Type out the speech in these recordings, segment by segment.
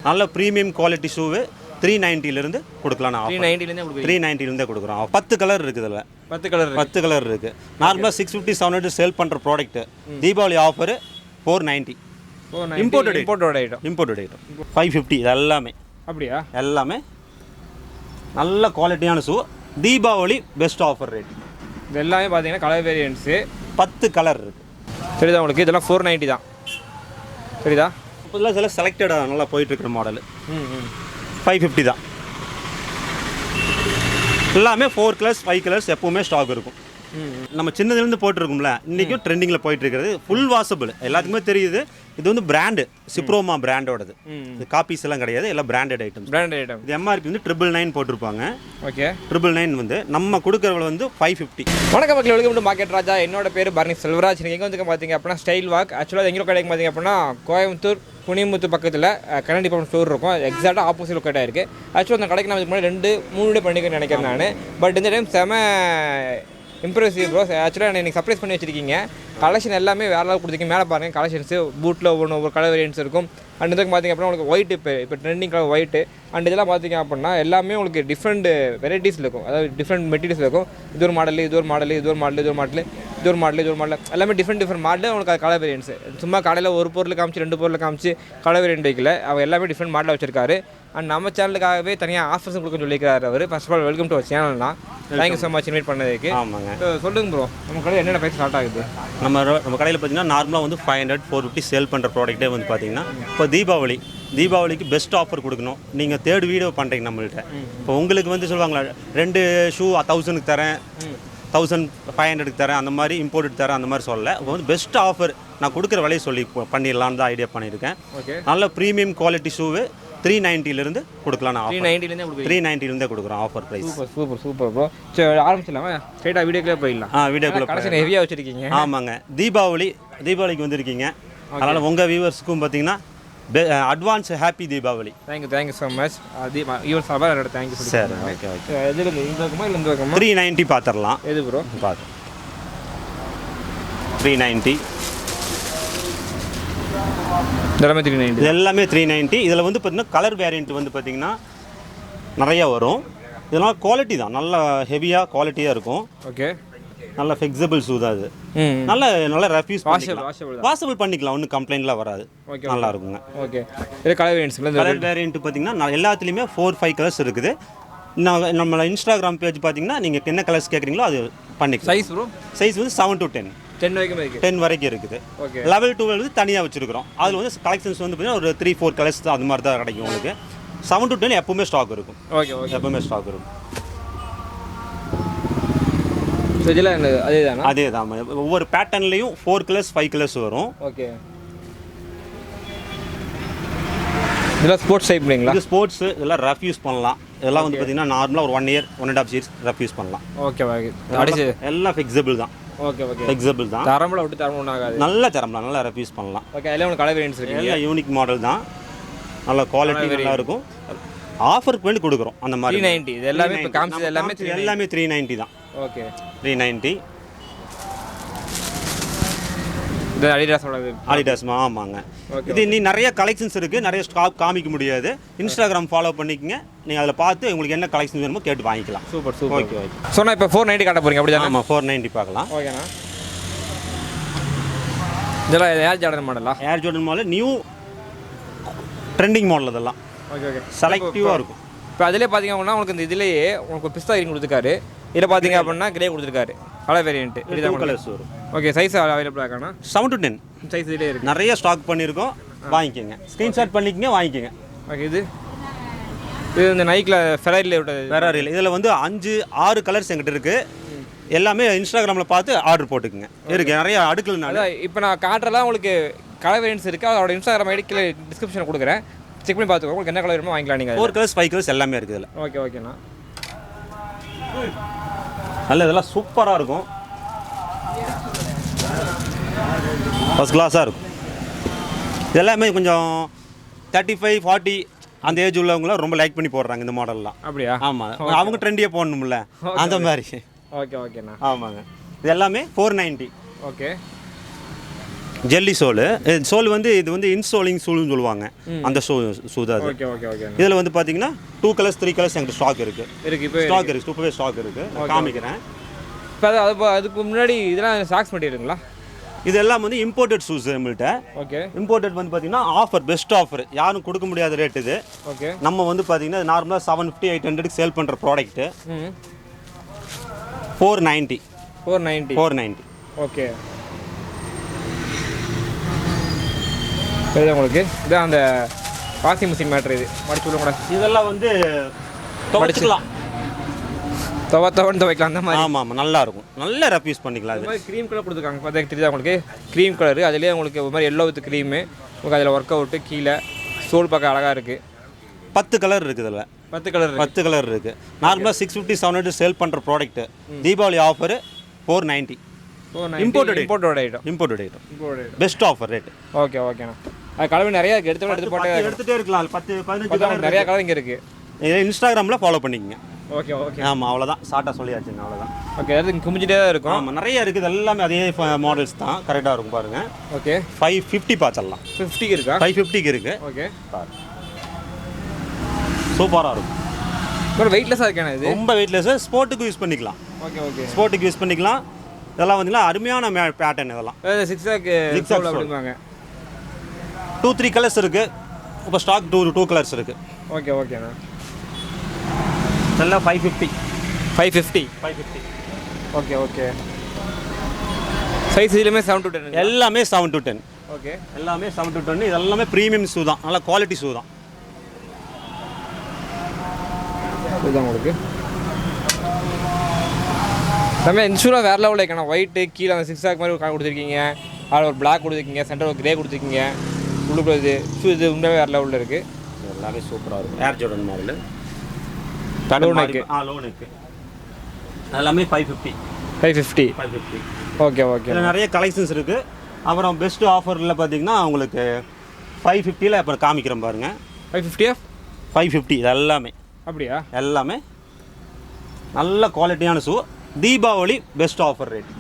நல்ல premium quality ஷூவு 390 கொடுக்கலாம். 390 கொடுக்குறோம். 10 கலர் இருக்குது இதில். 10 கலர் இருக்குது. நார்மலாக 650 700 சேல் பண்ணுற product Deepavali offer 490. Imported item 550. இது எல்லாமே அப்படியா? எல்லாமே நல்ல குவாலிட்டியான shoe. Deepavali best offer rate. இது எல்லாமே பார்த்தீங்கன்னா கலர் வேரியன்ட்ஸு 10 கலர் இருக்குது. சரிதா உங்களுக்கு? இதெல்லாம் 490 தான். சரிதா? இப்போதெல்லாம் சில செலக்டடாக நல்லா போயிட்டுருக்குற மாடலு 550 தான். எல்லாமே 4 கலர்ஸ் 5 கலர்ஸ் எப்போவுமே ஸ்டாக் இருக்கும். நம்ம சின்னதுலேருந்து போட்டிருக்கோம்ல, இன்றைக்கும் ட்ரெண்டிங்கில் போயிட்டு இருக்கிறது ஃபுல் வாஷபிள். எல்லாத்துக்குமே தெரியுது. இது வந்து பிராண்டு சிப்ரோமா பிராண்டோடது. இது காப்பீஸ் எல்லாம் கிடையாது, எல்லாம் பிராண்டட் ஐட்டம். இது எம்ஆர்பி வந்து 999 போட்டிருப்பாங்க. ஓகே, 999 வந்து நம்ம கொடுக்குறவங்க வந்து 550. வணக்கம் மக்கள், வெல்கம் டு மார்க்கெட் ராஜா. என்னோட பேர் பரணி செல்வராஜ். எங்கே வந்து பார்த்தீங்க அப்படின்னா ஸ்டைல் வாக். ஆக்சுவலாக எங்கே கிடைக்கும் பார்த்தீங்க அப்படின்னா கோயம்புத்தூர் குனியமுத்தூர் பக்கத்தில் கன்னன் டிபார்ட்மெண்ட் ஸ்டோர் இருக்கும். எக்ஸாக்டாக ஆப்போசிட் லொக்கேட்டாக இருக்குது. ஆக்சுவலாக அந்த கடைக்கு நான் முன்னாடி 2-3 பண்ணிக்கணும்னு நினைக்கிறேன் நான். பட் இந்த டைம் செம இம்ப்ரெசிவ் ப்ரோ. ஆக்சுவலாக எனக்கு சர்ப்ரைஸ் பண்ணி வச்சுருக்கீங்க. கலெக்ஷன் எல்லாமே வேறு லெவல் கொடுத்துருக்கீங்க. மேலே பாருங்கள் கலெக்ஷன்ஸு பூட்டில் ஒவ்வொரு கலர் வேரியன்ட்ஸ் இருக்கும். அண்ட் இதுக்கு பார்த்திங்க அப்படின்னா உங்களுக்கு ஒயிட் இப்போ ட்ரெண்டிங் கலர் ஒயிட்டு. அண்ட் இதெல்லாம் பார்த்திங்க அப்படின்னா எல்லாமே உங்களுக்கு டிஃப்ரெண்ட் வெரைட்டிஸில் இருக்கும். அதாவது டிஃப்ரெண்ட் மெட்டீரியல்ஸ் இருக்கும். இது ஒரு மாடல், இது ஒரு மாடல், இது ஒரு மாடல், இது ஒரு மாடல், இது ஒரு மாடல், இது ஒரு மாடல், எல்லாமே டிஃப்ரெண்ட் மாடல் உங்களுக்கு அது கலர் வேரியன்ட்ஸ். சும்மா கடையில் ஒரு பொருள் காமிச்சு 2 பொருள் காமிச்சு கலர் வேரியன்ட் வைக்கல. அவர் எல்லாமே டிஃப்ரெண்ட் மாடலில் வச்சிருக்காரு. அண்ட் நம்ம சேனலுக்காகவே தனியாக ஆஃபர்ஸும் கொடுக்க சொல்லியிருக்காரு அவர். First of all welcome to அவர் சேனல்னா. தேங்க்யூ ஸோ மச் இன்வைட் பண்ணதுக்கு. ஆமாங்க, சொல்லுங்க ப்ரோ, நம்ம கடையில் என்னென்ன ப்ரைஸ் ஸ்டார்ட் ஆகுது? நம்ம கடையில் பார்த்தீங்கன்னா நார்மலாக வந்து 500 450 சேல் பண்ணுற ப்ராடக்ட்டே வந்து பார்த்தீங்கன்னா இப்போ தீபாவளிக்கு பெஸ்ட் ஆஃபர் கொடுக்கணும். நீங்கள் 3rd வீடியோ பண்ணுறீங்க நம்மள்கிட்ட. இப்போ உங்களுக்கு வந்து சொல்லுவாங்களா 2 ஷூ 1000க்கு தரேன், 1500க்கு தரேன், அந்த மாதிரி இம்போர்ட் தரேன், அந்த மாதிரி சொல்லலை. இப்போ வந்து பெஸ்ட் ஆஃபர் நான் கொடுக்குற விலையை சொல்லி பண்ணிடலான்னு தான் ஐடியா பண்ணியிருக்கேன். ஓகே, நல்ல ப்ரீமியம் குவாலிட்டி ஷூவு 390 கொடுக்கலாம். 390 கொடுக்குறோம் ஆஃபர் ப்ரைஸ். Super bro. சரி, ஆரம்பிச்சிடலாமா? ஸ்ட்ரைட்டாக வீடியோக்குள்ளே போயிடலாம். வீடியோக்குள்ளே கலெக்ஷன் ஹெவியாக வச்சுருக்கீங்க. ஆமாங்க, தீபாவளிக்கு வந்திருக்கீங்க. அதனால் உங்கள் வியூவர்ஸுக்கும் பார்த்தீங்கன்னா advance happy Deepavali. Thank you so much. Your sir என்னோட தேங்க்யூ. சரி, ஓகே. எதில் இந்த இருக்குமா இல்லை இந்த இருக்குமா? 390 பார்த்துடலாம். எது ப்ரோ? பார்த்து 390. எல்லாமே 390. இது எல்லாமே 390. இதில் வந்து பார்த்தீங்கன்னா கலர் வேரியண்ட் வந்து பார்த்தீங்கன்னா நிறையா வரும். இதெல்லாம் குவாலிட்டி தான், நல்ல ஹெவியாக குவாலிட்டியாக இருக்கும். ஓகே, நல்ல ஃப்ளெக்சிபிள் ஷூ தான் அது. நல்ல ரெஃப்யூஸ் வாஷபிள் பண்ணிக்கலாம். ஒன்றும் கம்ப்ளைண்ட்லாம் வராது. நல்லா இருக்குங்க. ஓகே, இது கலர் வேரியன்ட்ஸ். கலர் வேரியண்ட் பார்த்தீங்கன்னா எல்லாத்துலேயுமே 4-5 கலர்ஸ் இருக்குது. நம்ம இன்ஸ்டாகிராம் பேஜ் பார்த்தீங்கன்னா நீங்கள் என்ன கலர்ஸ் கேட்குறீங்களோ அது பண்ணிக்கலாம். Size bro? சைஸ் வந்து 7 to 10 வரைக்கும் இருக்குது. லெவல் 12 வந்து தனியாக வச்சுருக்கிறோம். அதில் வந்து கலெக்ஷன்ஸ் வந்து பார்த்தீங்கன்னா ஒரு 3-4 கலர்ஸ் தான், அது மாதிரி தான் கிடைக்கும் உங்களுக்கு. 7 to 10 எப்பவுமே ஸ்டாக் இருக்கும். ஓகே, எப்பவுமே ஸ்டாக் இருக்கும். அதே தான். ஒவ்வொரு பேட்டர்ன்லேயும் 4 கலர்ஸ் 5 கலர்ஸ் வரும். ஓகே, இதெல்லாம் ஸ்போர்ட்ஸ் டைப் இல்லைங்களா? இது ஸ்போர்ட்ஸ், இதெல்லாம் ரஃப் யூஸ் பண்ணலாம். இதெல்லாம் வந்து பார்த்தீங்கன்னா நார்மலாக ஒரு 1 year 1.5 years ரஃப் யூஸ் பண்ணலாம். Okay, okay. எல்லாம் ஃப்ளெக்சிபிள் தான். ஓகே, ஃப்ளெக்சிபிள் தான். தரம்பல விட்டு தரம் ஒன்றும் ஆகாது. நல்ல தரம்லாம் நல்லா ரஃப் யூஸ் பண்ணலாம். ஓகே, எல்லாம் கலர் வேரியன்ட்ஸ் இருக்கு. எல்லாம் யூனிக் மாடல் தான். நல்ல குவாலிட்டி நல்லா இருக்கும். ஆஃபருக்கு வேண்டி கொடுக்குறோம். அந்த மாதிரி 390. இது எல்லாமே இப்போ காமிச்சது எல்லாமே 390 தான். ஓகே, 390. இது அடிடாஸ். ஆமாங்க. இது நீ நிறைய கலெக்ஷன்ஸ் இருக்குது. நிறைய ஸ்டாக் காமிக்க முடியாது. இன்ஸ்டாகிராம் ஃபாலோ பண்ணிக்கங்க. நீங்கள் அதில் பார்த்து உங்களுக்கு என்ன கலெக்ஷன் வேணுமோ கேட்டு வாங்கிக்கலாம். சூப்பர். ஓகே. சொன்னால் இப்போ 490 காட்ட போகிறீங்க அப்படி தான்? ஆமாம், 490 பார்க்கலாம். ஓகேண்ணா. இதெல்லாம் ஏர் ஜார்டன் மாடலா? Air Jordan model new trending model. இதெல்லாம் ஓகே, செலக்டிவாக இருக்கும். இப்போ அதிலே பார்த்தீங்க அப்படின்னா உங்களுக்கு இந்த இதிலேயே உங்களுக்கு பிஸ்தா கிரீன் கொடுத்துருக்காரு. இதில் பார்த்தீங்க அப்படின்னா கிரே கொடுத்துருக்காரு. Colour variant. இதுதான் கலர்ஸ் வரும். ஓகே, சைஸ் அவைலபிளாக இருக்காண்ணா? 7 to 10 சைஸ் இதிலே இருக்குது. நிறைய ஸ்டாக் பண்ணியிருக்கோம். வாங்கிக்கோங்க, ஸ்க்ரீன்ஷாட் பண்ணிக்கங்க, வாங்கிக்கோங்க. ஓகே, இது இந்த நைக்கில் ஃபெராரியில் விட்டது. ஃபெராரியில் இதில் வந்து 5-6 கலர்ஸ் எங்கிட்ட இருக்குது. எல்லாமே இன்ஸ்டாகிராமில் பார்த்து ஆர்டர் போட்டுக்குங்க. இருக்குது நிறைய அடுக்கலனால. இப்போ நான் காட்டுறலாம் உங்களுக்கு கலர் வேரியன்ட்ஸ் இருக்குது. அதோட இன்ஸ்டாகிராம் ஐடி கீழே டிஸ்கிரிப்ஷன் கொடுக்குறேன். செக் பண்ணி பார்த்துக்கோ. உங்களுக்கு என்ன கலர் வேணுமோ வாங்கிக்கலாம். நீங்கள் 4 கலர்ஸ் 5 கலர்ஸ் எல்லாமே இருக்குது இதில். ஓகேண்ணா. நல்ல இதெல்லாம் சூப்பராக இருக்கும். ஃபர்ஸ்ட் கிளாஸாக இருக்கும். இது எல்லாமே கொஞ்சம் 35-40 அந்த ஏஜ் உள்ளவங்களாம் ரொம்ப லைக் பண்ணி போடுறாங்க இந்த மாடல்லாம். அப்படியா? ஆமாம், அவங்க ட்ரெண்டியாக போடணும்ல, அந்த மாதிரி. ஓகேண்ணா. ஆமாங்க. இது எல்லாமே 490. Okay, jelly சோலு. சோல் வந்து இது வந்து இன்சோலிங் சூல்னு சொல்லுவாங்க, அந்த ஷூ தான் அது. Okay okay okay. இதில் வந்து பார்த்தீங்கன்னா 2 கலர்ஸ் 3 கலர்ஸ் எங்கிட்ட ஸ்டாக் இருக்குது. இப்போ ஸ்டாக் இருக்குது, சூப்பர்வே ஸ்டாக் இருக்குது, காமிக்கிறேன். இப்போ அதுக்கு முன்னாடி இதெல்லாம் சாக்ஸ் மெட்டீரியலுங்களா? இதெல்லாம் வந்து இம்போர்ட்டட் ஷூஸ் நம்மள்கிட்ட. ஓகே. இம்போர்ட்டட் வந்து பார்த்தீங்கன்னா ஆஃபர், பெஸ்ட் ஆஃபர், யாரும் கொடுக்க முடியாத ரேட் இது. ஓகே. நம்ம வந்து பார்த்தீங்கன்னா நார்மலாக 750 800 சேல் பண்ணுற ப்ராடக்ட்டு 490. 490. ஓகே. இது உங்களுக்கு இதான் அந்த வாஷிங் மிஷின் மேட்ரு. இது மடிச்சு விட கூட இதெல்லாம் வந்து துவைச்சிக்கலாம், துவைக்கலாம் அந்த மாதிரி. ஆமாம் ஆமாம், நல்லா இருக்கும், நல்லா ரெப்யூஸ் பண்ணிக்கலாம். இது மாதிரி க்ரீம் கலர் கொடுத்துருக்காங்க பார்த்தா தெரியுதா உங்களுக்கு? க்ரீம் கலரு, அதுலேயே உங்களுக்கு ஒரு மாதிரி எல்லோ வித் க்ரீமு உங்களுக்கு. அதில் ஒர்க் அவுட்டு கீழே சோல் பார்க்க அழகாக இருக்குது. 10 கலர் இருக்குது இதில். 10 கலர் இருக்குது. நார்மலாக 650 700 சேல் பண்ணுற product Deepavali offer 490. Imported item best offer rate. Okay ஓகேண்ணா. அது கலர் நிறையா இருக்குது, எடுத்துகிட்டே இருக்கலாம். 10 15 நிறையா கலர் இங்கே இருக்குது. இதை இன்ஸ்டாகிராமில் ஃபாலோ பண்ணிக்கங்க. Okay okay. ஆமாம், அவ்வளோதான், ஷார்ட்டாக சொல்லியாச்சுங்க, அவ்வளோதான். ஓகே. அது குமிஞ்சிட்டே தான் இருக்கும். ஆமாம், நிறைய இருக்குது, எல்லாமே அதே மாடல்ஸ் தான், கரெக்டாக இருக்கும் பாருங்கள். ஓகே. 550 பார்த்துடலாம். 50 இருக்கா? 550 இருக்குது. ஓகே. சூப்பராக இருக்கும். ஒரு வெயிட்லெஸ்ஸாக இருக்கேன். இது ரொம்ப வெயிட்லெஸ், ஸ்போர்ட்டுக்கு யூஸ் பண்ணிக்கலாம். Okay okay. ஸ்போர்ட்டுக்கு யூஸ் பண்ணிக்கலாம். இதெல்லாம் வந்து அருமையான பேட்டர்ன். இதெல்லாம் ஜிக்ஸாக் அப்படிம்பாங்க. 2-3 கலர்ஸ் இருக்குது. இப்போ ஸ்டாக் 2 கலர்ஸ் இருக்குது. ஓகே ஓகேண்ணா. எல்லாம் 550. Okay okay. சைஸ் இதுலேயுமே 7 to 10? எல்லாமே 7 to 10. ஓகே. எல்லாமே 7 to 10. இது எல்லாமே ப்ரீமியம் ஷூ தான், நல்ல குவாலிட்டி ஷூ தான். இதுதான் உங்களுக்கு நம்ம இன்சூரா வேறு லெவலில் இருக்கணும். ஒயிட்டு கீழே அந்த சிக்ஸாக் மாதிரி ஒரு கார் கொடுத்துருக்கீங்க, அதில் ஒரு பிளாக் கொடுத்துருக்கீங்க, சென்டர் ஒரு கிரே கொடுத்துருக்கீங்க, உள்ளுக்குள்ள இது ஷூ. இது உண்மையாக வேறு லெவலில் இருக்குது. எல்லாமே சூப்பராக இருக்கும். ஏர் ஜோர்டன் மாடல் லோன் இருக்குது. லோன் இருக்குது. எல்லாமே 550. Okay okay. இதில் நிறைய கலெக்ஷன்ஸ் இருக்குது. அப்புறம் பெஸ்ட் ஆஃபரில் பார்த்தீங்கன்னா உங்களுக்கு 550ல் அப்புறம் காமிக்கிறேன் பாருங்கள். 550? 550 இது எல்லாமே. அப்படியா? எல்லாமே நல்ல குவாலிட்டியான shoe. Deepavali best offer rate.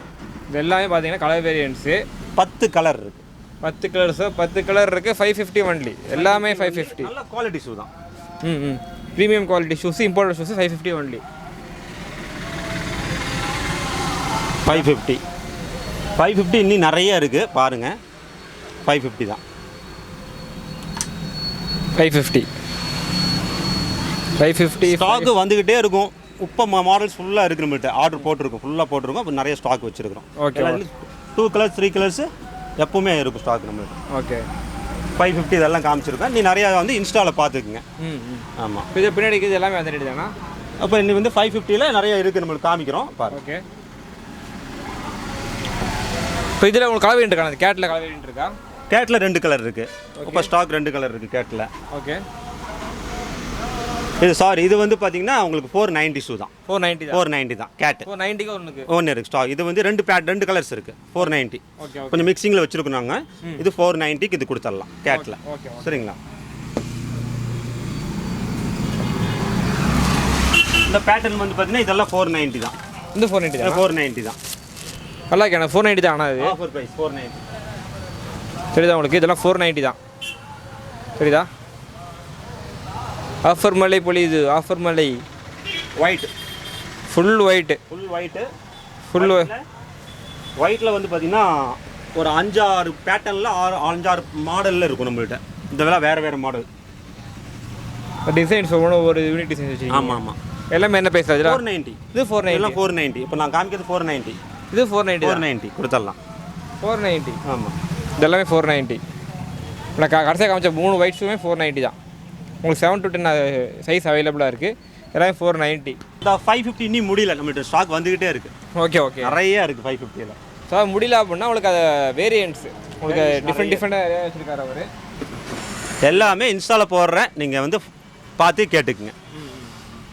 இது எல்லாமே பார்த்தீங்கன்னா கலர் வேரியன்ஸு 10 கலர் இருக்குது. 10 கலர் இருக்குது. 550 ஒன்லி. எல்லாமே 550. நல்ல குவாலிட்டி ஷூ தான். Premium quality shoes, imported shoes 550 only. 550 இன்னும் நிறைய இருக்குது பாருங்கள். 550 தான். 550 ஸ்டாக்கு வந்துக்கிட்டே இருக்கும். இப்போ மாடல்ஸ் ஃபுல்லாக இருக்குது நம்மள்கிட்ட. ஆர்டர் ஃபுல்லாக போட்டிருக்கோம். இப்போ நிறைய ஸ்டாக் வச்சுருக்கிறோம். ஓகே. 2 கலர்ஸ் 3 கலர்ஸ் எப்பவுமே இருக்கும் ஸ்டாக் நம்மள்கிட்ட. ஓகே. 550 இதெல்லாம் காமிச்சிருக்கேன். நீ நிறையா வந்து இன்ஸ்டாவில் பார்த்துக்குங்க. ஆமாம். இது பின்னாடி இது எல்லாமே அந்த ரேட் தானா? அப்போ இன்னும் வந்து 550ல் நிறைய இருக்குது, நம்மளுக்கு காமிக்கிறோம் பாருங்க. ஓகே. இப்போ இதில் உங்களுக்கு கலர் வேரியன்ட் இருக்கா? கேட்டில் கலர் வேரியன்ட் இருக்கா? கேட்டில் 2 கலர் இருக்குது. இப்போ ஸ்டாக் 2 கலர் இருக்குது கேட்டில். ஓகே. இது வந்து பார்த்தீங்கன்னா உங்களுக்கு 490 ஷூ தான். 490 தான் கேட். 490க்கு ஒன்று இருக்குது ஸ்டாக். இது வந்து 2 கலர்ஸ் இருக்குது. 490. ஓகே. கொஞ்சம் மிக்சிங்கில் வச்சுருக்கோம் நாங்கள். இது 490க்கு இது கொடுத்துடலாம் கேட்டில். ஓகே. சரிங்களா? இந்த பேட்டர்ன் வந்து பார்த்தீங்கன்னா இதெல்லாம் 490 தான். இந்த 490 தான். நல்லா இருக்கேன். 490 தான். ஆனால் இது ஆஃபர் ப்ரைஸ் 490. சரிதா உங்களுக்கு? இதெல்லாம் 490 தான். சரிதா? ஆஃபர் மலை பொழியுது. ஆஃபர் மலை ஒயிட், ஃபுல் ஒயிட்டு. ஒயிட்டில் வந்து பார்த்தீங்கன்னா ஒரு 5-6 பேட்டர்னில் 5-6 மாடலில் இருக்கும் நம்மள்கிட்ட. இதெல்லாம் வேறு மாடல் டிசைன்ஸ் ஒவ்வொரு யூனிக் டிசைன்ஸ் வச்சு. ஆமாம். எல்லாமே என்ன பேசுகிறது? 490. இது 490. எல்லாம் 490. இப்போ நான் காமிக்கிறது 490. இது 490 கொடுத்துடலாம். 490. ஆமாம். இதெல்லாமே 490. நான் கடைசியாக காமிச்ச 3 ஒயிட் ஷூமே 490 தான். உங்களுக்கு 7 to 10 சைஸ் அவைலபிளாக இருக்குது. எல்லாமே 490. இந்த 550 இன்னும் முடியல, நம்மள்கிட்ட ஸ்டாக் வந்துக்கிட்டே இருக்குது. ஓகே. நிறைய இருக்குது 550ல். ஸோ முடியல அப்படின்னா உங்களுக்கு அது வேரியன்ட்ஸ் உங்களுக்கு டிஃப்ரெண்ட்டாக வச்சுருக்காரு அவர். எல்லாமே இன்ஸ்டாவில் போடுறேன், நீங்கள் வந்து பார்த்து கேட்டுக்குங்க.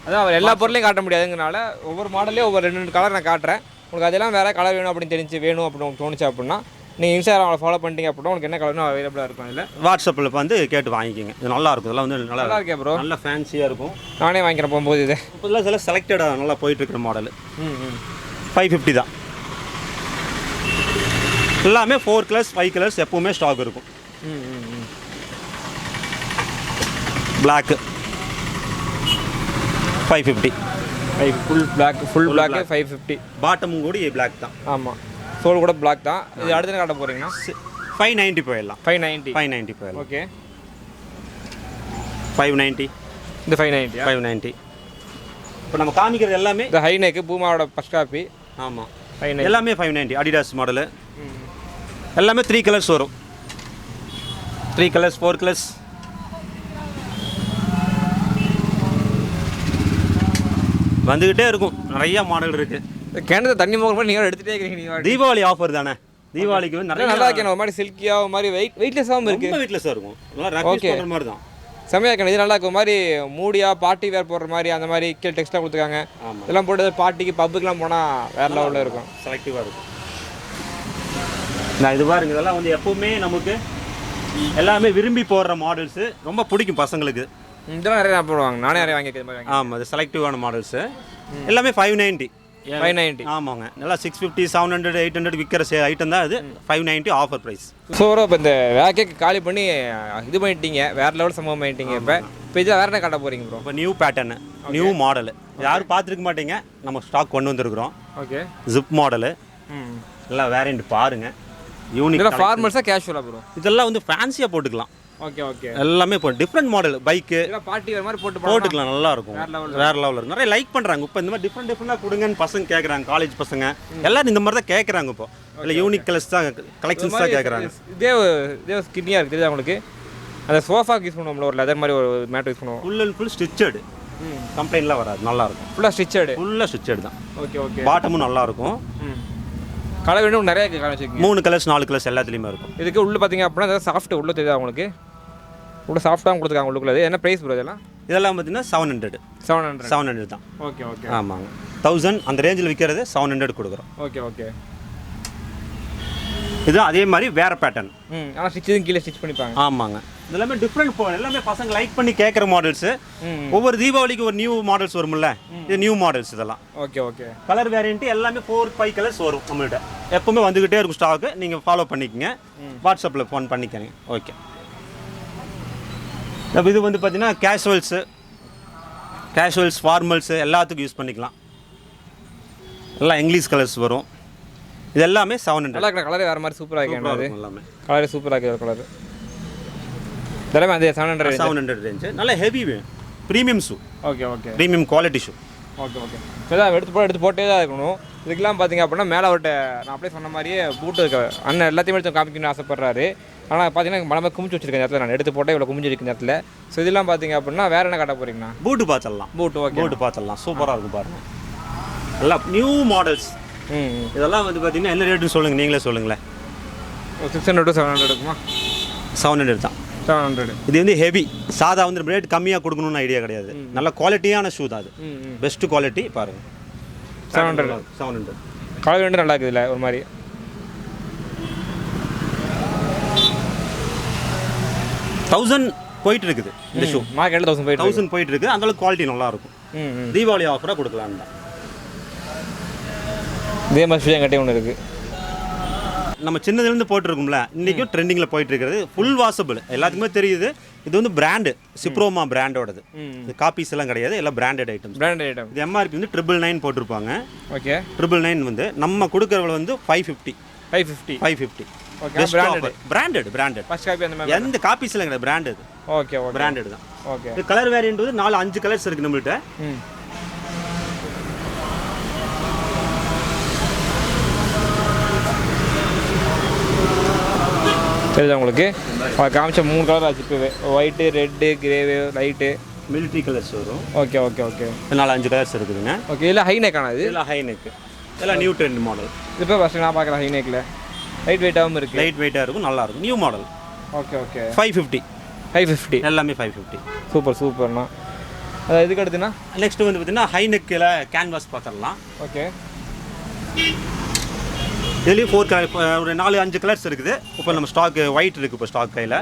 அதான் அவர் எல்லா பொருளையும் காட்ட முடியாதுங்கனால ஒவ்வொரு மாடல்லையும் ஒவ்வொரு 2 கலர் நான் காட்டுறேன். உங்களுக்கு அதெல்லாம் வேறு கலர் வேணும் அப்படின்னு வேணும் அப்படின்னு உங்களுக்கு தோணுச்சு அப்படின்னா நீங்கள் இன்ஸ்டாகிராமில் ஃபாலோ பண்ணிட்டீங்க அப்படின்னா உங்களுக்கு என்ன கலர்னா அவைலபிளாக இருக்கும். இதில் வாட்ஸ்அப்பில் வந்து கேட்டு வாங்கிக்கிங்க. இது நல்லாயிருக்கும். இதெல்லாம் வந்து நல்லா இருக்கே ப்ரோ. நல்லா ஃபேன்சியாக இருக்கும். நானே வாங்கிக்கிறேன் போகும்போது. இது இப்போலாம் சில செலக்டடாக நல்லா போயிட்டுருக்கிற மாடல். 550 தான். எல்லாமே 4 கலர்ஸ் 5 கலர்ஸ் எப்பவுமே ஸ்டாக் இருக்கும். பிளாக் 550. Full black 550. பாட்டமும் கூட பிளாக் தான். ஆமாம், சோல் கூட பிளாக் தான். இது அடுத்து காட்ட போகிறீங்கன்னா 590 போயிடலாம். 590 போயிடலாம். ஓகே. 590. இந்த 590. இப்போ நம்ம காமிக்கிறது எல்லாமே இந்த ஹை நெக் பூமாவோட ஃபர்ஸ்ட் காப்பி. ஆமாம், 590 எல்லாமே 590 அடிடாஸ் மாடலு. எல்லாமே 3 கலர்ஸ் வரும். 3 கலர்ஸ் 4 கலர்ஸ். வந்துக்கிட்டே இருக்கும், நிறைய மாடல் இருக்குது. கிணத்து தண்ணி மோகம் பண்ணி நீங்கள் எடுத்துகிட்டே இருக்கிறீங்க. தீபாவளி ஆஃபர் தானே, தீபாவளிக்கு வந்து நிறைய நல்லா இருக்கேன். ஒரு மாதிரி சில்கியாக ஒரு மாதிரி வெயிட்லெஸ்ஸாகவும் இருக்குது. ரொம்ப வெயிட்லெஸ்ஸாக இருக்கும். நல்லா ரேக் பண்ணுற மாதிரி தான். செம்மையாக இருக்கணும். இது நல்லா இருக்கும். மாதிரி மூடியாக பார்ட்டி வேர் போடுற மாதிரி அந்த மாதிரி கீழே டெக்ஸ்ட்டாக கொடுத்துருக்காங்க. இதெல்லாம் போட்டு பார்ட்டிக்கு பப்புக்கெலாம் போனால் வேறு லெவலில் இருக்கும். செலக்டிவாக இருக்கும். நான் இது பாருங்க, இதெல்லாம் வந்து எப்பவுமே நமக்கு எல்லாமே விரும்பி போடுற மாடல்ஸு, ரொம்ப பிடிக்கும் பசங்களுக்கு. இதெல்லாம் நிறைய போடுவாங்க, நானே நிறைய வாங்கிக்கிறேன். ஆமாம், அது செலக்டிவான மாடல்ஸு. எல்லாமே 590. ஆமாங்க, நல்லா 650 700 800 விற்கிற ஐட்டம் தான் இது. 590 ஆஃபர் ப்ரைஸ். ஸோ இப்போ இந்த வேக்கே காலி பண்ணி இது பண்ணிட்டீங்க, வேறு லெவல் சம்பவம் பண்ணிட்டீங்க. இப்போ இதில் வேறு என்ன காட்ட போகிறீங்க ப்ரோ? இப்போ நியூ பேட்டர்னு, நியூ மாடலு, யாரும் பார்த்துருக்க மாட்டீங்க, நம்ம ஸ்டாக் கொண்டு வந்துருக்குறோம். ஓகே. ஜிப் மாடலு, எல்லாம் வேரியண்ட் பாருங்கள். யூனிக். ஃபார்மல்ஸாக கேஷுவலாக ப்ரோ? இதெல்லாம் வந்து ஃபேன்சியாக போட்டுக்கலாம். Okay okay. எல்லாமே இப்போ டிஃப்ரெண்ட் மாடல் பைக்கு பார்ட்டி வேறு மாதிரி போட்டுக்கலாம், நல்லா இருக்கும். வேறு லெவலில் இருக்கும். நிறைய லைக் பண்ணுறாங்க இப்போ. இந்த மாதிரி டிஃப்ரெண்டாக கொடுங்கன்னு பசங்க கேட்குறாங்க. காலேஜ் பசங்க எல்லாரும் இந்த மாதிரி தான் கேட்குறாங்க. இப்போ இல்லை யூனிக் கலர்ஸ் தான், கலெக்ஷன்ஸ் தான் கேட்குறாங்க. இதே ஸ்கின்னியாக இருக்குது. தெரியுது அவங்களுக்கு. அந்த சோஃபாக்கு யூஸ் பண்ணுவோம்ல, ஒரு லெதர் மாதிரி ஒரு மேட் யூஸ் பண்ணுவோம். ஃபுல் அண்ட் ஃபுல் ஸ்டிச்சடு, கம்ப்ளைண்ட்லாம் வராது, நல்லாயிருக்கும். ஃபுல்லாக ஸ்டிச்சடு தான். Okay okay. பாட்டமும் நல்லாயிருக்கும். கலர் வேணும் நிறைய காமிச்சிருக்கு. 3 கலர்ஸ் 4 கலர்ஸ் எல்லாத்துலேயுமே இருக்கும். இதுக்கு உள்ளே பார்த்தீங்க அப்படின்னா சாஃப்ட் உள்ளே தெரியுது அவங்களுக்கு. உள்ள சாஃப்டாக கொடுத்துருக்காங்க உள்ளுக்குள்ளே. என்ன ப்ரைஸ் ப்ரோ இதெல்லாம்? இதெல்லாம் பார்த்தீங்கன்னா 700 தான். Okay okay. ஆமாங்க, 1000 அந்த ரேஞ்சில் விற்கிறது 700 கொடுக்குறோம். Okay okay. இதுதான் அதே மாதிரி வேறு பேட்டர்ன். ஆனால் ஸ்டிச்சும் கீழே ஸ்டிச் பண்ணிப்பாங்க. ஆமாங்க, இதெல்லாமே டிஃப்ரெண்ட். எல்லாமே பசங்க லைக் பண்ணி கேட்குற மாடல்ஸு. ஒவ்வொரு தீபாவளிக்கு ஒரு நியூ மாடல்ஸ் வரும்ல, இது நியூ மாடல்ஸ் இதெல்லாம். Okay okay. கலர் வேரியண்ட்டு எல்லாமே 4-5 கலர்ஸ் வரும் நம்மள்கிட்ட. எப்பவுமே வந்துக்கிட்டே இருக்கும் ஸ்டாக்கு. நீங்கள் ஃபாலோ பண்ணிக்கங்க, வாட்ஸ்அப்பில் ஃபோன் பண்ணிக்கிறீங்க. ஓகே. இது வந்து பார்த்தீங்கன்னா கேஷுவல்ஸ் ஃபார்மல்ஸு எல்லாத்துக்கும் யூஸ் பண்ணிக்கலாம். எல்லாம் இங்கிலீஷ் கலர்ஸ் வரும். இது எல்லாமே 700. நல்லா இருக்கிற கலர் வேறு மாதிரி சூப்பராக இருக்குது. எல்லாமே கலர் சூப்பராக இருக்குது. கலர் இதெல்லாமே அந்த 700 ரேஞ்சு. நல்ல heavy premium shoe. Okay okay. Premium quality shoe. Okay okay. இப்போ தான் எடுத்து போட்டே தான் இருக்கணும். இதுக்கெல்லாம் பார்த்தீங்க அப்படின்னா மேலே அவர்கிட்ட நான் அப்படியே சொன்ன மாதிரியே பூட்டு இருக்க அண்ணன் எல்லாத்தையுமே எடுத்து காமிக்கணும்னு ஆசைப்படுறாரு. ஆனால் பார்த்தீங்கன்னா மலமாக குமிச்சு வச்சிருக்கேன் இடத்துல. நான் எடுத்து போட்டே இவ்வளோ குமிஞ்சு இருக்கிற இடத்துல. ஸோ இதெல்லாம் பார்த்தீங்க அப்படின்னா வேறு என்ன காட்ட போகிறீங்கண்ணா? பூட்டு பார்த்துடலாம். ஓகே. பூட்டு பார்த்துடலாம், சூப்பராக இருக்கும் பாருங்கள். எல்லாம் நியூ மாடல்ஸ். இதெல்லாம் வந்து பார்த்தீங்கன்னா என்ன ரேட்டுன்னு சொல்லுங்கள், நீங்களே சொல்லுங்களேன். 600 to 700 இருக்குமா? 700 தான். 700. இது வந்து ஹெவி. சாதா வந்து ரேட் கம்மியாக கொடுக்கணும்னு ஐடியா கிடையாது. நல்ல குவாலிட்டியான ஷூ தான் அது. பெஸ்ட் குவாலிட்டி பாருங்கள். 700. கலர் ரெண்டு நல்லா இருக்குது. இல்லை ஒரு மாதிரி 1000 போயிட்டு இருக்குது இந்த ஷூ. மார்க்கெட்டில் 1000 போயிட்டு இருக்குது. அந்தளவுக்கு குவாலிட்டி நல்லா இருக்கும். தீபாவளி ஆஃபராக கொடுக்கலாம் தான். இதே மாதிரி ஷூ என்கிட்ட ஒன்று இருக்குது. நம்ம சின்னதுலேருந்து போட்டிருக்கோம்ல, இன்றைக்கும் ட்ரெண்டிங்கில் போயிட்டு இருக்கிறது. ஃபுல் வாஷபிள், எல்லாத்துக்குமே தெரியுது. இது வந்து பிராண்டு சிப்ரோமா பிராண்டோடது. இது காப்பீஸ் எல்லாம் கிடையாது, எல்லாம் பிராண்டட் ஐட்டம். இது எம்ஆர்பி வந்து 999 போட்டிருப்பாங்க. ஓகே. 999 வந்து நம்ம கொடுக்குறவங்க வந்து 550. பிராண்டட் ஃபர்ஸ்ட் காப்பி அந்த மாதிரி எந்த காப்பீஸ் எல்லாம் கிடையாது, பிராண்டட். Okay okay. பிராண்டட் தான். ஓகே. இது கலர் வேரியண்ட் வந்து 4-5 கலர்ஸ் இருக்குது நம்மள்கிட்ட. தெரியுதா உங்களுக்கு? காமிச்ச 3 கலர் ஆச்சு இப்போவே. White, red, grey, light, military colours வரும். Okay okay okay. 4-5 கலர்ஸ் இருக்குதுங்க. ஓகே. இல்லை ஹை நெக் ஆனது? இல்லை ஹை நெக், எல்லாம் நியூ ட்ரெண்ட் மாடல். இப்போ ஃபஸ்ட்டு நான் பார்க்குறேன் ஹை நெக்கில். லைட் வெயிட்டாகவும் இருக்குது. லைட் வெயிட்டாக இருக்கும், நல்லாயிருக்கும். New model. Okay okay. 550 எல்லாமே 550. சூப்பர்ண்ணா. அது எதுக்கு எடுத்துன்னா நெக்ஸ்ட் வந்து பார்த்தீங்கன்னா ஹை நெக்கில் கேன்வாஸ் பார்த்துடலாம். ஓகே. இதுலேயும் 4 கலர், ஒரு 4-5 கலர்ஸ் இருக்குது. இப்போ நம்ம ஸ்டாக் ஒயிட் இருக்குது. இப்போ ஸ்டாக் கையில்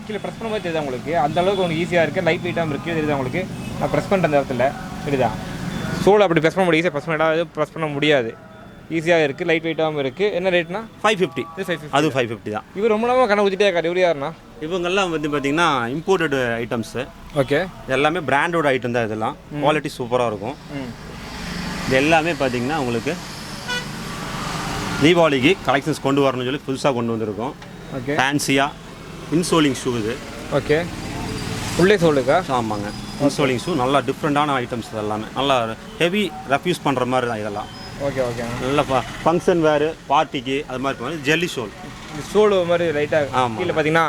கீழே ப்ரெஸ் பண்ணும்போது தெரியுதா உங்களுக்கு? அந்த அளவுக்கு உங்களுக்கு ஈஸியாக இருக்குது. லைட் வெயிட்டாகவும் இருக்குது. தெரியுதா உங்களுக்கு? நான் ப்ரெஸ் பண்ணுற அந்த இடத்துல தெரியுதா? சோல் அப்படி ப்ரெஸ் பண்ண முடியும். ப்ரெஸ் பண்ண முடியாது. ஈஸியாக இருக்குது, லைட் வெயிட்டாகவும் இருக்குது. என்ன ரேட்னா? 550. அது 550 தான். இவர் ரொம்ப நாளாக கண்ணை ஊற்றிட்டே இருக்காரு. இவர் யாருண்ணா? இவங்கெல்லாம் வந்து பார்த்தீங்கன்னா இம்போர்ட்டட் ஐட்டம்ஸு. ஓகே. எல்லாமே பிராண்டோட ஐட்டம் தான். இதெல்லாம் குவாலிட்டி சூப்பராக இருக்கும். இது எல்லாமே பார்த்தீங்கன்னா உங்களுக்கு தீபாவளிக்கு கலெக்ஷன்ஸ் கொண்டு வரணும்னு சொல்லி புதுசாக கொண்டு வந்திருக்கோம். ஓகே. ஃபேன்சியாக இன்சோலிங் ஷூ இது. ஓகே. உள்ளே சொல்லுக்கா? ஆமாங்க. இன்சோலிங் ஷூ நல்லா டிஃப்ரெண்ட்டான ஐட்டம்ஸ் எல்லாமே. நல்லா ஹெவி ரெஃப்யூஸ் பண்ணுற மாதிரி தான் இதெல்லாம். Okay okay. நல்லா ஃபங்க்ஷன் வேறு பார்ட்டிக்கு அது மாதிரி ஜெல்லி ஷோல். சோல் மாதிரி லைட்டாக கீழே பார்த்தீங்கன்னா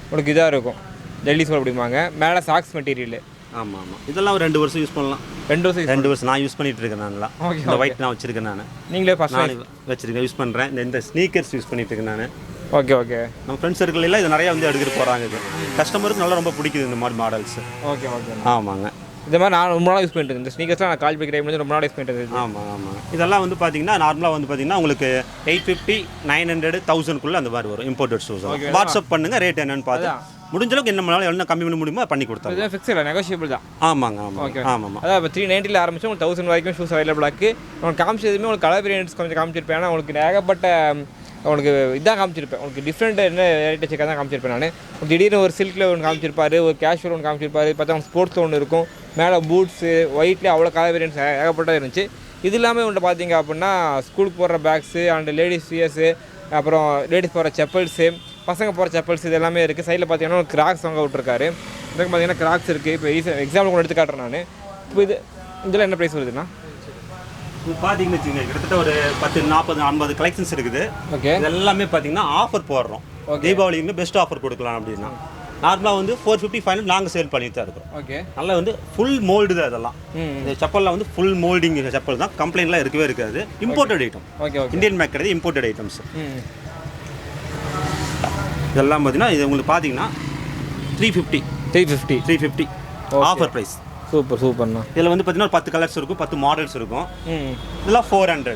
உங்களுக்கு இதாக இருக்கும். ஜெல்லி சோல் அப்படிம்பாங்க. மேலே சாக்ஸ் மெட்டீரியல். ஆமாம் ஆமாம். இதெல்லாம் ஒரு 2 வருஷம் யூஸ் பண்ணலாம். 2 வருஷம் நான் யூஸ் பண்ணிட்டு இருக்கேன். நல்லா இந்த ஒயிட் நான் வச்சிருக்கேன். நான் நீங்களே ஃபர்ஸ்ட் நான் வச்சிருக்கேன், யூஸ் பண்ணுறேன். இந்த ஸ்னீக்கர்ஸ் யூஸ் பண்ணிட்டு இருக்கேன் நான். Okay okay. நம்ம ஃப்ரெண்ட்ஸ் சர்க்கிள் எல்லாம் இது நிறையா வந்து எடுத்துகிட்டு போகிறாங்க. இது கஸ்டமருக்கு நல்லா ரொம்ப பிடிக்குது இந்த மாதிரி மாடல்ஸ். Okay okay. ஆமாங்க. இந்த மாதிரி நான் ரொம்ப நாள் யூஸ் பண்ணிட்டு இந்த ஸ்னீக்கர்ஸ்லாம் நான் கால் டைம் ரொம்ப நாள் யூஸ் பண்ணிட்டு. ஆமாம் ஆமாம். இதெல்லாம் வந்து பார்த்தீங்கன்னா நார்மலாக வந்து பார்த்தீங்கன்னா உங்களுக்கு 850, 900, 1000க்குள்ளே அந்த மாதிரி வரும். Imported shoes. வாட்ஸ்அப் பண்ணுங்கள், ரேட் என்னன்னு பார்த்து முடிஞ்ச அளவுக்கு என்ன பண்ணாலும் எவ்வளோ கம்மி பண்ண முடியுமோ பண்ணி கொடுத்தாங்க. இது ஃபிக்ஸ் இல்லை, நெகோஷியபிள் தான். ஆமாங்க ஆமாம். ஓகே. ஆமாம். அதான் இப்போ 390 ஆரம்பிச்சு உங்களுக்கு 1000 வரைக்கும் ஷூஸ் அவைலபிளாக இருக்குது. உங்களுக்கு காமிச்சதுமே உங்களுக்கு கலர் வேரியன்ட்ஸ் கொஞ்சம் காமிச்சிருப்பேன். ஆனால் உங்களுக்கு ஏகப்பட்ட உங்களுக்கு இதான் காமிச்சிருப்பேன். உங்களுக்கு டிஃப்ரெண்ட் என்ன ரேட் வச்சுக்கா தான் காமிச்சிருப்பேன். நான் திடீர்னு ஒரு சில்கில் ஒன்று காமிச்சிருப்பாரு, ஒரு கேஷுவல் ஒன்று காமிச்சிருப்பாரு, பார்த்தா ஸ்போர்ட்ஸில் ஒன்று இருக்கும், மேலே பூட்ஸு ஒயிட்லேயே அவ்வளோ கலர் வேரியன்ட்ஸ் ஏகப்பட்டது இருந்துச்சு. இது இல்லாமல் ஒன்று பார்த்தீங்க அப்படின்னா ஸ்கூலுக்கு போடுற பேக்ஸு அண்ட் லேடிஸ் வியர்ஸு, அப்புறம் லேடிஸ் போகிற செப்பல்ஸு, பசங்க போகிற செப்பல்ஸ், இது எல்லாமே இருக்குது. சைடில் பார்த்தீங்கன்னா ஒரு கிராக்ஸ் வாங்க விட்ருக்காரு. இதுக்கு பார்த்தீங்கன்னா கிராக்ஸ் இருக்குது. இப்போ எக்ஸாம்பிள் கூட எடுத்து காட்டுறேன் நான். இப்போ இதில் என்ன ப்ரைஸ் வருதுன்னா பார்த்தீங்கன்னு வச்சுக்கோங்க, கிட்டத்தட்ட ஒரு 10, 40, 50 கலெக்ஷன்ஸ் இருக்குது. ஓகே. இது எல்லாமே பார்த்தீங்கன்னா ஆஃபர் போடுறோம். தீபாவளிக்கு பெஸ்ட் ஆஃபர் கொடுக்கலாம் அப்படின்னா நார்மலாக வந்து 450, 500 நாங்கள் சேல் பண்ணிட்டு தான் இருக்கிறோம். ஓகே. நல்லா வந்து ஃபுல் மோல்டு தான் இதெல்லாம். இந்த செப்பல்லாம் வந்து ஃபுல் மோல்டிங் செப்பல் தான். கம்ப்ளைண்ட்லாம் இருக்கவே இருக்காது. Imported item. Okay okay. Indian make கிடையாது, இம்போர்ட்டட் ஐட்டம்ஸ். இதெல்லாம் பார்த்தீங்கன்னா இது உங்களுக்கு பார்த்தீங்கன்னா 350 ஆஃபர் ப்ரைஸ். சூப்பர் சூப்பர்ண்ணா. இதில் வந்து பார்த்தீங்கன்னா 10 கலர்ஸ் இருக்கும், 10 மாடல்ஸ் இருக்கும். இதெல்லாம் 400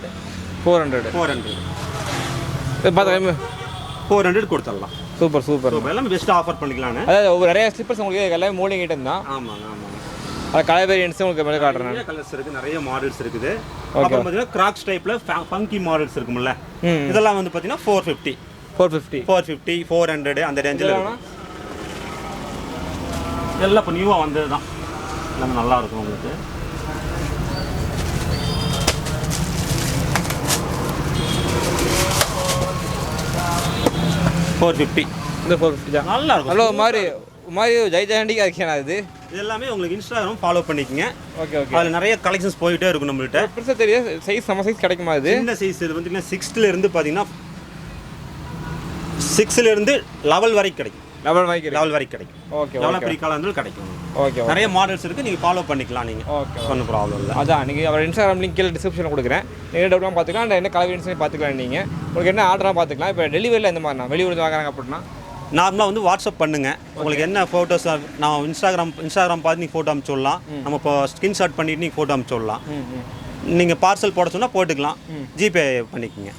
கொடுத்துடலாம். Super super. எல்லாமே பெஸ்ட் ஆஃபர் பண்ணிக்கலாம்னு. அதாவது நிறைய ஸ்லிப்பர்ஸ் உங்களுக்கு எல்லாமே மோல்டிங் ஐட்டம் தான். ஆமாங்க ஆமாங்க. அது கலர் வேரியன்ட்ஸ் உங்களுக்கு மேலே காட்டுறேன். நிறைய கலர்ஸ் இருக்குது, நிறைய மாடல்ஸ் இருக்குது. அப்புறம் பார்த்தீங்கன்னா கிராக்ஸ் டைப்பில் ஃபங்கி மாடல்ஸ் இருக்கும்ல, இதெல்லாம் வந்து பார்த்தீங்கன்னா 450, 400 அந்த ரேஞ்சில் எல்லாம் இப்போ நியூவாக வந்தது தான். எல்லாமே நல்லா இருக்கும் உங்களுக்கு. இந்த 450 தான் நல்லா இருக்கும். நல்ல மாதிரி ஜெய்ஜாண்டிக்காக இருக்கேன். இது எல்லாமே உங்களுக்கு இன்ஸ்டாகிராம் ஃபாலோ பண்ணிக்கங்க. Okay okay. அதில் நிறைய கலெக்ஷன்ஸ் போயிட்டே இருக்கும் நம்மள்ட்ட. பெருசாக தெரியும் சைஸ், நம்ம சைஸ் கிடைக்குமா? இது இந்த சைஸ் இது வந்து 6 இருந்து பார்த்தீங்கன்னா 6 இருந்து லெவல் வரைக்கும் கிடைக்கும். லெவல் வரைக்கும் கிடைக்கும். ஓகே. எவ்வளோ பெரிய காலம் இருந்தாலும் கிடைக்கும். ஓகே. நிறைய மாடல்ஸ் இருக்குது, நீங்கள் ஃபாலோ பண்ணிக்கலாம். நீங்கள் ஓகே, ஒன்றும் ப்ராப்ளம் இல்லை. அதான் நீங்கள் அவர் இன்ஸ்டாகிராம் லிங்க் கீழே டிஸ்கிரிப்ஷனில் கொடுக்குறேன். நீங்கள் டவுட்லாம் பார்த்துக்கலாம். அந்த என்ன கலர் வேரியன்ட்ஸ் பார்த்துக்கலாம். நீங்கள் உங்களுக்கு என்ன ஆர்டராக பார்த்துக்கலாம். இப்போ டெலிவரியில் எந்த மாதிரினா வெளியூர் வாங்குறாங்க அப்படின்னா நார்மலாக வந்து வாட்ஸ்அப் பண்ணுங்கள். உங்களுக்கு என்ன ஃபோட்டோஸ் நான் இன்ஸ்டாகிராம் பார்த்து நீங்கள் ஃபோட்டோ அனுப்பிச்சு விடலாம். நம்ம இப்போ ஸ்க்ரீன்ஷாட் பண்ணிவிட்டு நீங்கள் ஃபோட்டோ அனுப்பிச்சு விடலாம். நீங்கள் பார்சல் போட சொன்னால் போட்டுக்கலாம். ஜிபே பண்ணிக்கோங்க.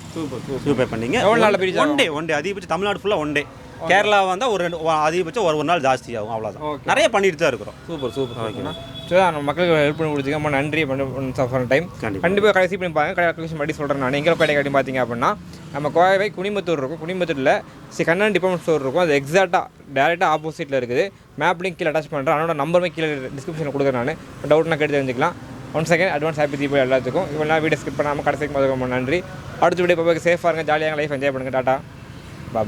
ஜிபே பண்ணிங்க. எவ்வளோ நாள் பிரிச்சு? ஒன் டே அதிகபட்சம். தமிழ்நாடு ஃபுல்லாக 1 டே. கேரளா வந்தால் ஒரு அதிகபட்சம் ஒரு நாள் ஜாஸ்தி ஆகும். அவ்வளோதான். நிறைய பண்ணிட்டு தான் இருக்கிறோம். சூப்பர். ஓகேண்ணா. ஸோ நம்ம மக்களுக்கு ஹெல்ப் பண்ணி கொடுத்துக்க ரொம்ப நன்றி. பண்ண டைம் கண்டிப்பாக கடைசி பண்ணி பாருங்க. கலெக்ஷன் பண்ணி சொல்கிறேன் நான். எங்கே கடை கட்டி பார்த்தீங்க அப்படின்னா நம்ம கோவை குனியமுத்தூர் இருக்கும். குனியமுத்தூரில் கண்ணன் டிபார்ட்மெண்ட் ஸ்டோர் இருக்கும். அது எக்ஸாக்டாக டேரெக்டாக ஆப்போசிட்டில் இருக்குது. மேப் லிங்க் கீழே அட்டாச் பண்ணுறேன். அதனோட நம்பருமே கீழே டிஸ்கிரிப்ஷனில் கொடுக்குறேன். நான் டவுட்னா கேட்டு தெரிஞ்சுக்கலாம். One second advance happy Deepavali எல்லாத்துக்கும். இவ்வளோ வீடியோ ஸ்கிப் பண்ணாமல் கடைசிக்கு ரொம்ப நன்றி. அடுத்த வீடியோ பார்க்க சேஃபாக இருங்க, ஜாலியாக லைஃப் என்ஜாய் பண்ணுங்கள். டாட்டா.